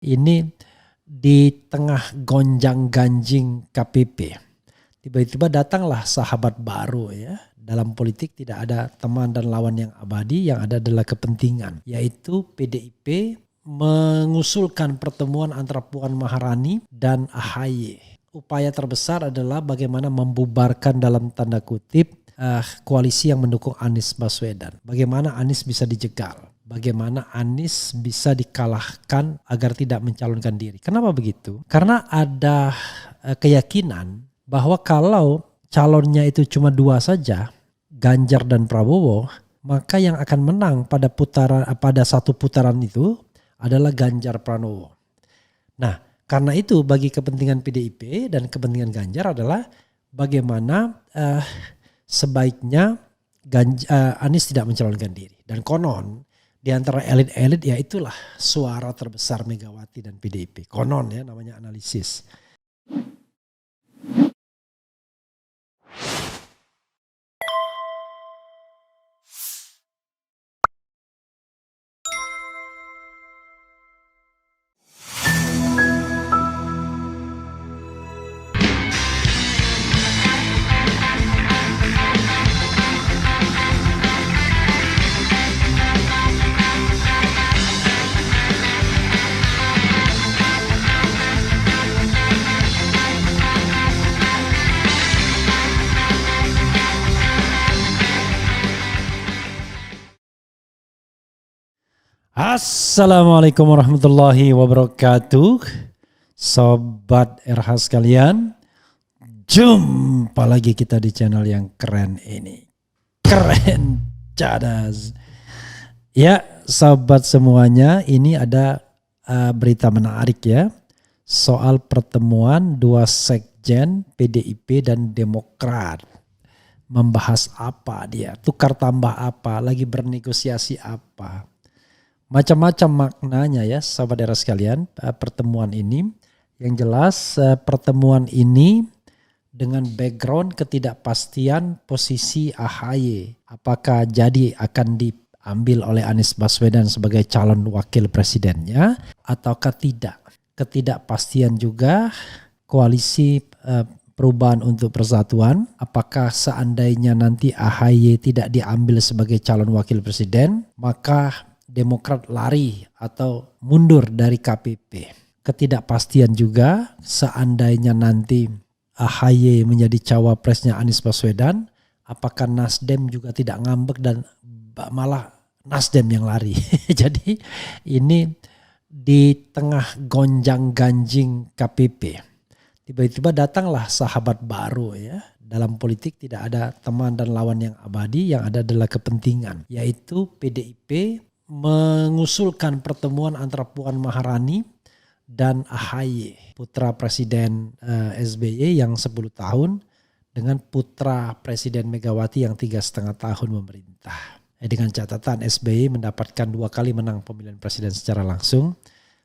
Ini di tengah gonjang-ganjing KPP, tiba-tiba datanglah sahabat baru ya. Dalam politik tidak ada teman dan lawan yang abadi, yang ada adalah kepentingan. Yaitu PDIP mengusulkan pertemuan antara Puan Maharani dan AHY. Upaya terbesar adalah bagaimana membubarkan dalam tanda kutip koalisi yang mendukung Anies Baswedan. Bagaimana Anies bisa dijegal. Bagaimana Anies bisa dikalahkan agar tidak mencalonkan diri. Kenapa begitu? Karena ada keyakinan bahwa kalau calonnya itu cuma dua saja, Ganjar dan Prabowo, maka yang akan menang pada satu putaran itu adalah Ganjar Pranowo. Nah, karena itu bagi kepentingan PDIP dan kepentingan Ganjar adalah bagaimana sebaiknya Anies tidak mencalonkan diri. Dan konon di antara elit-elit ya itulah suara terbesar Megawati dan PDIP. Konon ya namanya analisis. Assalamualaikum warahmatullahi wabarakatuh. Sobat RH sekalian, jumpa lagi kita di channel yang keren ini. Keren cadas. Ya sobat semuanya, ini ada berita menarik ya. Soal pertemuan dua sekjen PDIP dan Demokrat. Membahas apa dia, tukar tambah apa, lagi bernegosiasi apa. Macam-macam maknanya ya sahabat daerah sekalian pertemuan ini. Yang jelas pertemuan ini dengan background ketidakpastian posisi AHY. Apakah jadi akan diambil oleh Anies Baswedan sebagai calon wakil presidennya ataukah tidak. Ketidakpastian juga koalisi Perubahan untuk Persatuan. Apakah seandainya nanti AHY tidak diambil sebagai calon wakil presiden, maka Demokrat lari atau mundur dari KPP. Ketidakpastian juga seandainya nanti AHY menjadi cawapresnya Anies Baswedan, apakah Nasdem juga tidak ngambek dan malah Nasdem yang lari. Jadi ini di tengah gonjang-ganjing KPP, tiba-tiba datanglah sahabat baru ya. Dalam politik tidak ada teman dan lawan yang abadi, yang ada adalah kepentingan. Yaitu PDIP mengusulkan pertemuan antara Puan Maharani dan AHY, putra Presiden SBY yang 10 tahun dengan putra Presiden Megawati yang 3,5 tahun memerintah. Dengan catatan SBY mendapatkan 2 kali menang pemilihan presiden secara langsung.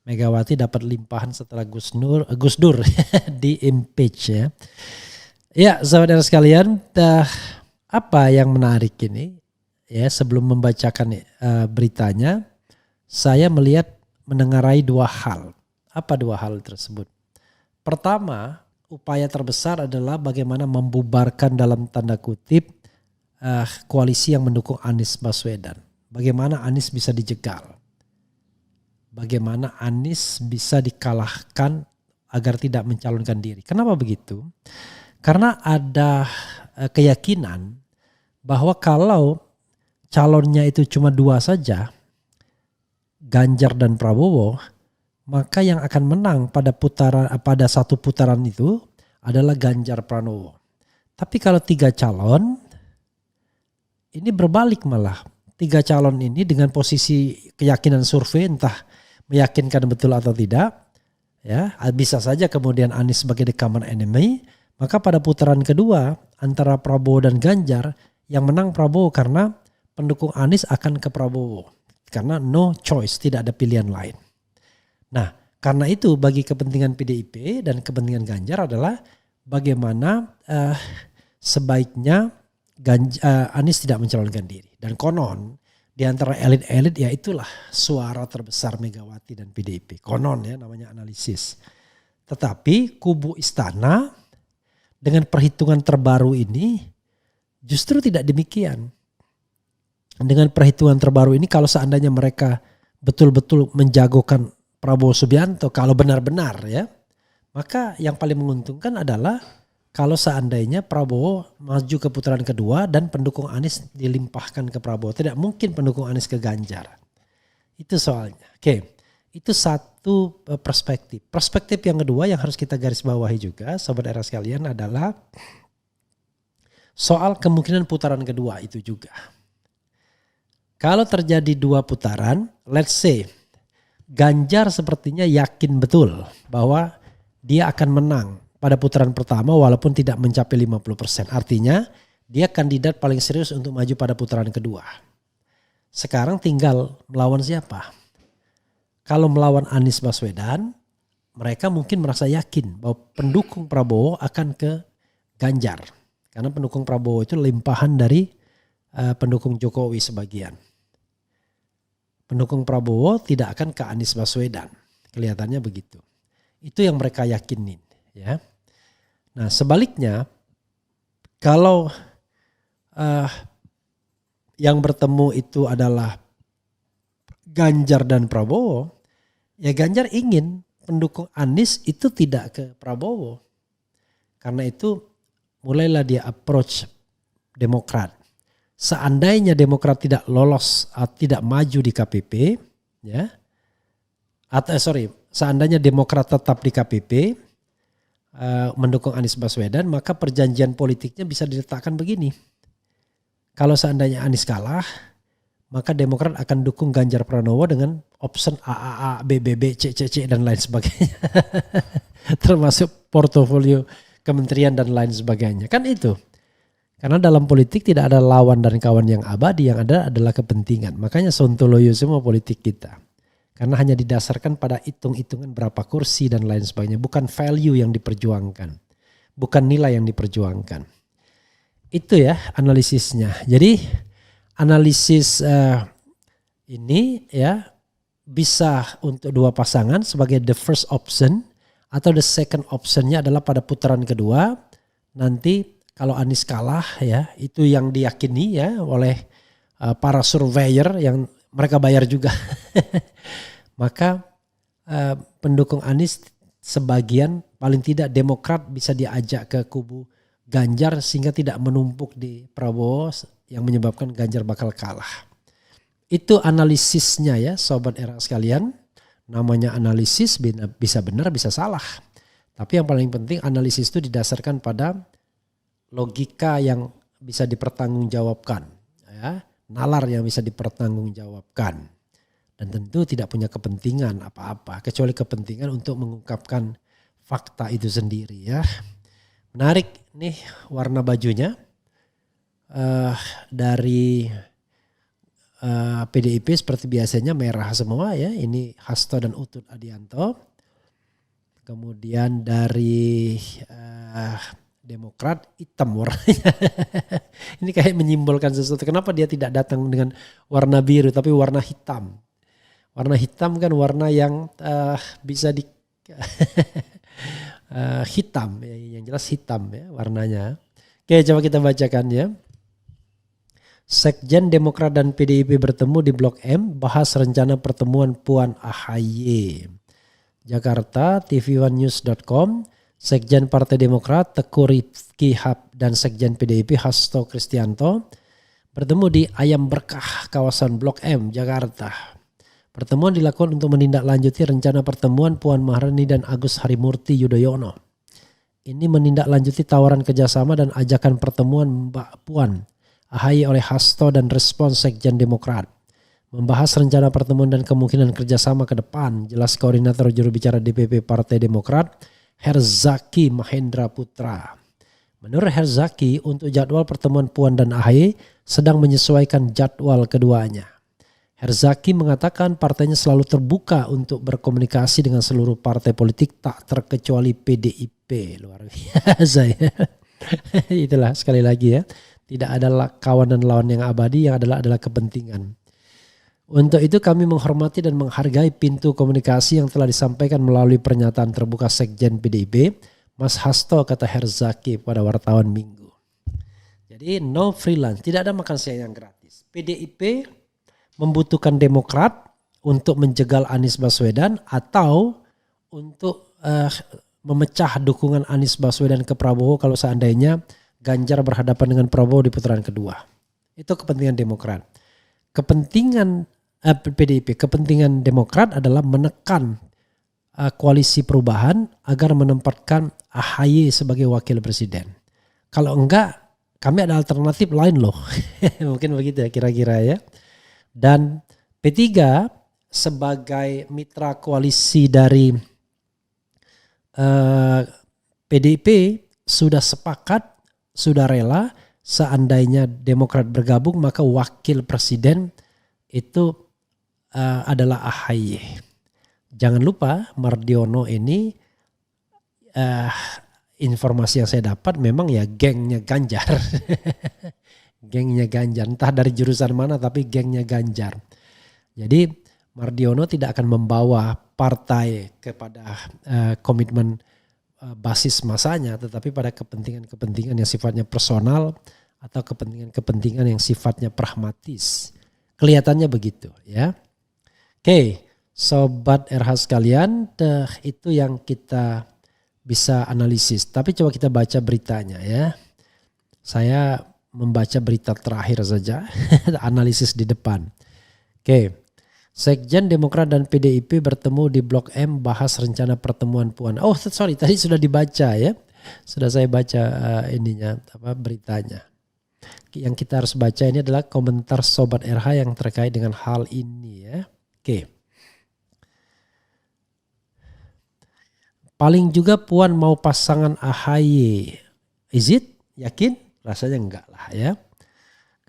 Megawati dapat limpahan setelah Gus Dur di impeach ya. Ya saudara sekalian, apa yang menarik ini? Ya, sebelum membacakan beritanya, saya mendengarai dua hal. Apa dua hal tersebut? Pertama, upaya terbesar adalah bagaimana membubarkan dalam tanda kutip koalisi yang mendukung Anies Baswedan. Bagaimana Anies bisa dijegal. Bagaimana Anies bisa dikalahkan agar tidak mencalonkan diri. Kenapa begitu? Karena ada keyakinan bahwa kalau calonnya itu cuma dua saja, Ganjar dan Prabowo, maka yang akan menang pada satu putaran itu adalah Ganjar Pranowo. Tapi kalau 3 calon, ini berbalik malah. 3 calon ini dengan posisi keyakinan survei entah meyakinkan betul atau tidak, ya bisa saja kemudian Anies sebagai the common enemy, maka pada putaran kedua antara Prabowo dan Ganjar, yang menang Prabowo karena pendukung Anies akan ke Prabowo. Karena no choice, tidak ada pilihan lain. Nah, karena itu bagi kepentingan PDIP dan kepentingan Ganjar adalah bagaimana sebaiknya Anies tidak mencalonkan diri. Dan konon di antara elit-elit ya itulah suara terbesar Megawati dan PDIP. Konon ya namanya analisis. Tetapi kubu istana dengan perhitungan terbaru ini justru tidak demikian. Dengan perhitungan terbaru ini kalau seandainya mereka betul-betul menjagokan Prabowo Subianto kalau benar-benar ya, maka yang paling menguntungkan adalah kalau seandainya Prabowo maju ke putaran kedua dan pendukung Anies dilimpahkan ke Prabowo. Tidak mungkin pendukung Anies ke Ganjar. Itu soalnya. Oke, itu satu perspektif. Perspektif yang kedua yang harus kita garis bawahi juga Sobat Era sekalian adalah soal kemungkinan putaran kedua itu juga. Kalau terjadi 2 putaran, let's say Ganjar sepertinya yakin betul bahwa dia akan menang pada putaran pertama walaupun tidak mencapai 50%. Artinya dia kandidat paling serius untuk maju pada putaran kedua. Sekarang tinggal melawan siapa? Kalau melawan Anies Baswedan, mereka mungkin merasa yakin bahwa pendukung Prabowo akan ke Ganjar. Karena pendukung Prabowo itu limpahan dari pendukung Jokowi sebagian. Pendukung Prabowo tidak akan ke Anies Baswedan. Kelihatannya begitu. Itu yang mereka yakinin. Ya. Nah sebaliknya kalau yang bertemu itu adalah Ganjar dan Prabowo, ya Ganjar ingin pendukung Anies itu tidak ke Prabowo. Karena itu mulailah dia approach Demokrat. Seandainya Demokrat tidak lolos atau tidak maju di KPP, ya, seandainya Demokrat tetap di KPP, mendukung Anies Baswedan, maka perjanjian politiknya bisa diletakkan begini. Kalau seandainya Anies kalah, maka Demokrat akan dukung Ganjar Pranowo dengan option AAA, BBB, CCC dan lain sebagainya. Termasuk portofolio kementerian dan lain sebagainya. Kan itu. Karena dalam politik tidak ada lawan dan kawan yang abadi, yang ada adalah kepentingan. Makanya sontoloyo semua politik kita. Karena hanya didasarkan pada hitung-hitungan berapa kursi dan lain sebagainya. Bukan value yang diperjuangkan. Bukan nilai yang diperjuangkan. Itu ya analisisnya. Jadi analisis ini ya bisa untuk 2 pasangan sebagai the first option. Atau the second optionnya adalah pada putaran kedua. Nanti kalau Anies kalah ya itu yang diyakini ya oleh para surveyor yang mereka bayar juga. Maka pendukung Anies sebagian paling tidak Demokrat bisa diajak ke kubu Ganjar sehingga tidak menumpuk di Prabowo yang menyebabkan Ganjar bakal kalah. Itu analisisnya ya Sobat Era sekalian. Namanya analisis bisa benar bisa salah. Tapi yang paling penting analisis itu didasarkan pada logika yang bisa dipertanggungjawabkan. Ya. Nalar yang bisa dipertanggungjawabkan. Dan tentu tidak punya kepentingan apa-apa. Kecuali kepentingan untuk mengungkapkan fakta itu sendiri ya. Menarik nih warna bajunya. Dari PDIP seperti biasanya merah semua ya. Ini Hasto dan Utut Adianto. Kemudian dari Demokrat hitam warnanya. Ini kayak menyimbolkan sesuatu. Kenapa dia tidak datang dengan warna biru tapi warna hitam. Warna hitam kan warna yang bisa di hitam ya, yang jelas hitam ya warnanya. Oke, coba kita bacakan ya. Sekjen Demokrat dan PDIP bertemu di Blok M bahas rencana pertemuan Puan AHY. Jakarta, tv1news.com. Sekjen Partai Demokrat Teguh Rifki Hab dan Sekjen PDIP Hasto Kristianto bertemu di Ayam Berkah kawasan Blok M Jakarta. Pertemuan dilakukan untuk menindaklanjuti rencana pertemuan Puan Maharani dan Agus Harimurti Yudhoyono. Ini menindaklanjuti tawaran kerjasama dan ajakan pertemuan Mbak Puan AHY oleh Hasto dan respons Sekjen Demokrat. Membahas rencana pertemuan dan kemungkinan kerjasama ke depan, jelas Koordinator Juru Bicara DPP Partai Demokrat Herzaki Mahendra Putra. Menurut Herzaki, untuk jadwal pertemuan Puan dan AHY sedang menyesuaikan jadwal keduanya. Herzaki mengatakan partainya selalu terbuka untuk berkomunikasi dengan seluruh partai politik tak terkecuali PDIP. Luar biasa ya. Itulah sekali lagi ya. Tidak ada kawan dan lawan yang abadi, yang adalah kepentingan. Untuk itu kami menghormati dan menghargai pintu komunikasi yang telah disampaikan melalui pernyataan terbuka Sekjen PDIP, Mas Hasto, kata Herzaki pada wartawan Minggu. Jadi no freelance, tidak ada makan siang yang gratis. PDIP membutuhkan Demokrat untuk menjegal Anies Baswedan atau untuk memecah dukungan Anies Baswedan ke Prabowo kalau seandainya Ganjar berhadapan dengan Prabowo di putaran kedua. Itu kepentingan Demokrat. Kepentingan PDIP, kepentingan Demokrat adalah menekan koalisi perubahan agar menempatkan AHY sebagai wakil presiden. Kalau enggak, kami ada alternatif lain loh. Mungkin begitu ya kira-kira ya. Dan P3 sebagai mitra koalisi dari PDIP sudah sepakat, sudah rela seandainya Demokrat bergabung maka wakil presiden itu adalah AHY. Jangan lupa Mardiono ini informasi yang saya dapat memang ya gengnya Ganjar. Gengnya Ganjar, entah dari jurusan mana tapi gengnya Ganjar. Jadi Mardiono tidak akan membawa partai kepada komitmen basis masanya, tetapi pada kepentingan-kepentingan yang sifatnya personal atau kepentingan-kepentingan yang sifatnya pragmatis. Kelihatannya begitu ya. Oke, Sobat RH sekalian, itu yang kita bisa analisis. Tapi coba kita baca beritanya ya. Saya membaca berita terakhir saja, analisis di depan. Oke. Sekjen Demokrat dan PDIP bertemu di Blok M bahas rencana pertemuan Puan. Oh sorry, tadi sudah dibaca ya. Sudah saya baca beritanya. Yang kita harus baca ini adalah komentar Sobat RH yang terkait dengan hal ini ya. Oke. Paling juga Puan mau pasangan AHY. Is it? Yakin? Rasanya enggak lah ya.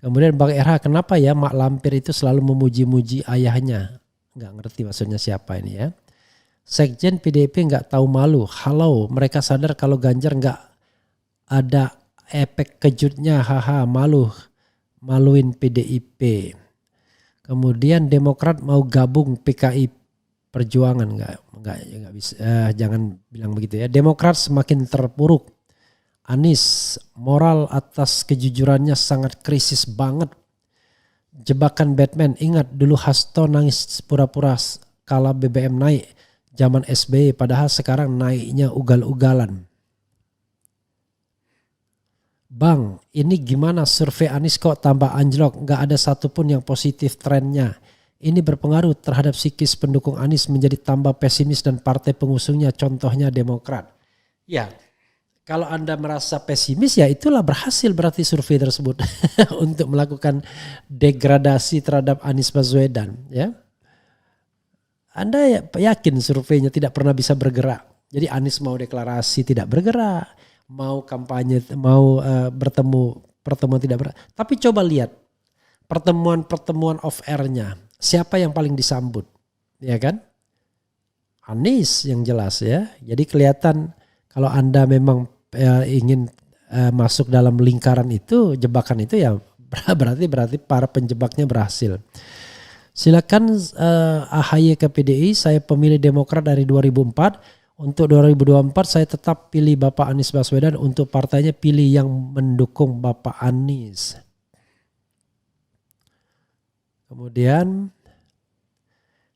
Kemudian Bang RH, kenapa ya Mak Lampir itu selalu memuji-muji ayahnya? Enggak ngerti maksudnya siapa ini ya. Sekjen PDIP enggak tahu malu. Halau, mereka sadar kalau Ganjar enggak ada efek kejutnya. Haha, maluin PDIP. Kemudian Demokrat mau gabung PKI Perjuangan. Enggak bisa. Jangan bilang begitu ya. Demokrat semakin terpuruk. Anies moral atas kejujurannya sangat krisis banget. Jebakan Batman, ingat dulu Hasto nangis pura-pura kala BBM naik zaman SBY, padahal sekarang naiknya ugal-ugalan. Bang, ini gimana survei Anies kok tambah anjlok, gak ada satupun yang positif trennya. Ini berpengaruh terhadap psikis pendukung Anies menjadi tambah pesimis dan partai pengusungnya, contohnya Demokrat. Ya. Kalau Anda merasa pesimis ya itulah berhasil berarti survei tersebut untuk melakukan degradasi terhadap Anies Baswedan ya. Anda yakin surveinya tidak pernah bisa bergerak. Jadi Anies mau deklarasi tidak bergerak, mau kampanye, mau pertemuan tidak bergerak. Tapi coba lihat pertemuan off air-nya. Siapa yang paling disambut? Ya kan? Anies yang jelas ya. Jadi kelihatan kalau Anda memang ingin masuk dalam lingkaran itu, jebakan itu ya berarti para penjebaknya berhasil. Silakan AHY ke PDI, saya pemilih Demokrat dari 2004. Untuk 2024 saya tetap pilih Bapak Anies Baswedan, untuk partainya pilih yang mendukung Bapak Anies. Kemudian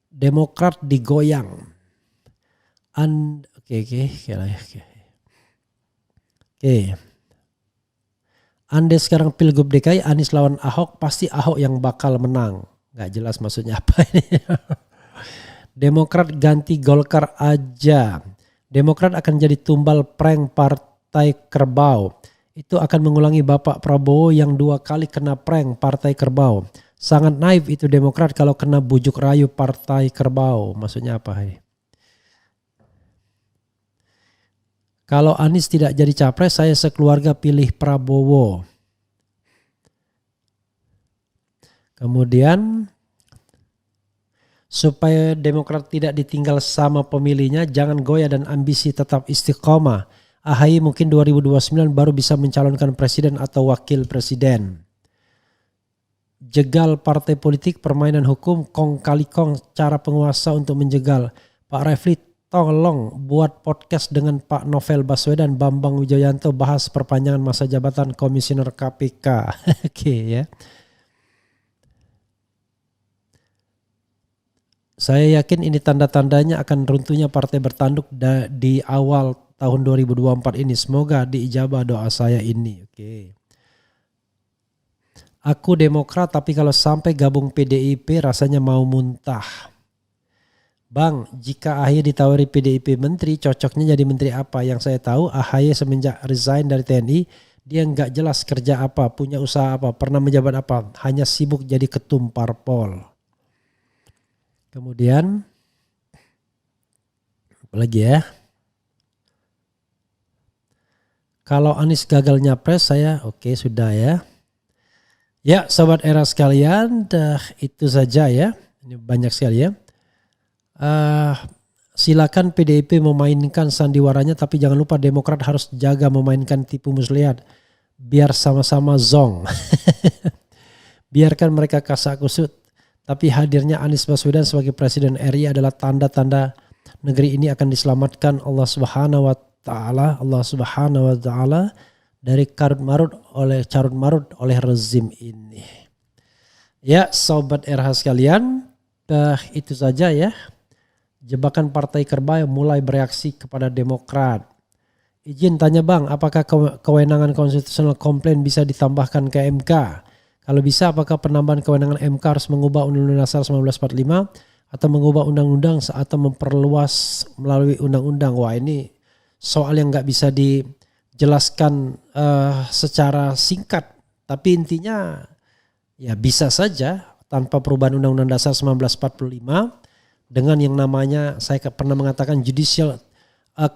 Demokrat digoyang. Oke. Andai sekarang Pilgub DKI Anies lawan Ahok, pasti Ahok yang bakal menang. Gak jelas maksudnya apa ini. Demokrat ganti Golkar aja. Demokrat akan jadi tumbal prank Partai Kerbau. Itu akan mengulangi Bapak Prabowo yang 2 kali kena prank Partai Kerbau. Sangat naif itu Demokrat kalau kena bujuk rayu Partai Kerbau. Maksudnya apa? Kalau Anies tidak jadi capres, saya sekeluarga pilih Prabowo. Kemudian supaya Demokrat tidak ditinggal sama pemilihnya, jangan goyah dan ambisi tetap istiqomah. AHY mungkin 2029 baru bisa mencalonkan presiden atau wakil presiden. jegal partai politik, permainan hukum, kong kali kong cara penguasa untuk menjegal. Pak Refli tolong buat podcast dengan Pak Novel Baswedan, Bambang Wijoyanto bahas perpanjangan masa jabatan komisioner KPK. Oke ya. Saya yakin ini tanda-tandanya akan runtuhnya partai bertanduk di awal tahun 2024 ini. Semoga diijabah doa saya ini. Oke. Aku Demokrat tapi kalau sampai gabung PDIP rasanya mau muntah. Bang, jika AHY ditawari PDIP menteri, cocoknya jadi menteri apa? Yang saya tahu AHY semenjak resign dari TNI, dia nggak jelas kerja apa, punya usaha apa, pernah menjabat apa, hanya sibuk jadi ketum parpol. Kemudian, apa lagi ya? Kalau Anies gagal nyapres, saya oke, sudah ya. Ya, sobat era sekalian, itu saja ya. Ini banyak sekali ya. Silakan PDIP memainkan sandiwaranya, tapi jangan lupa Demokrat harus jaga memainkan tipu muslihat biar sama-sama zong. Biarkan mereka kasak kusut, tapi hadirnya Anies Baswedan sebagai Presiden RI adalah tanda-tanda negeri ini akan diselamatkan Allah Subhanahu wa taala, dari carut marut oleh rezim ini. Ya, sobat RH sekalian, itu saja ya. Jebakan Partai Kerbau mulai bereaksi kepada Demokrat. Izin tanya Bang, apakah kewenangan konstitusional komplain bisa ditambahkan ke MK? Kalau bisa, apakah penambahan kewenangan MK harus mengubah Undang-Undang Dasar 1945 atau mengubah undang-undang atau memperluas melalui undang-undang? Wah, ini soal yang nggak bisa dijelaskan secara singkat. Tapi intinya ya bisa saja tanpa perubahan Undang-Undang Dasar 1945 dengan yang namanya, saya pernah mengatakan judicial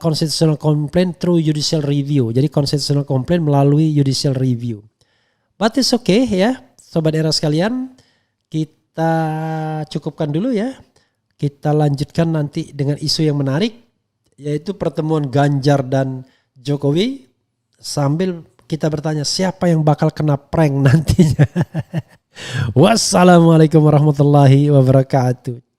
constitutional complaint through judicial review. Jadi constitutional complaint melalui judicial review. But it's okay ya, sobat era sekalian. Kita cukupkan dulu ya. Kita lanjutkan nanti dengan isu yang menarik, yaitu pertemuan Ganjar dan Jokowi. Sambil kita bertanya siapa yang bakal kena prank nantinya. Wassalamualaikum warahmatullahi wabarakatuh.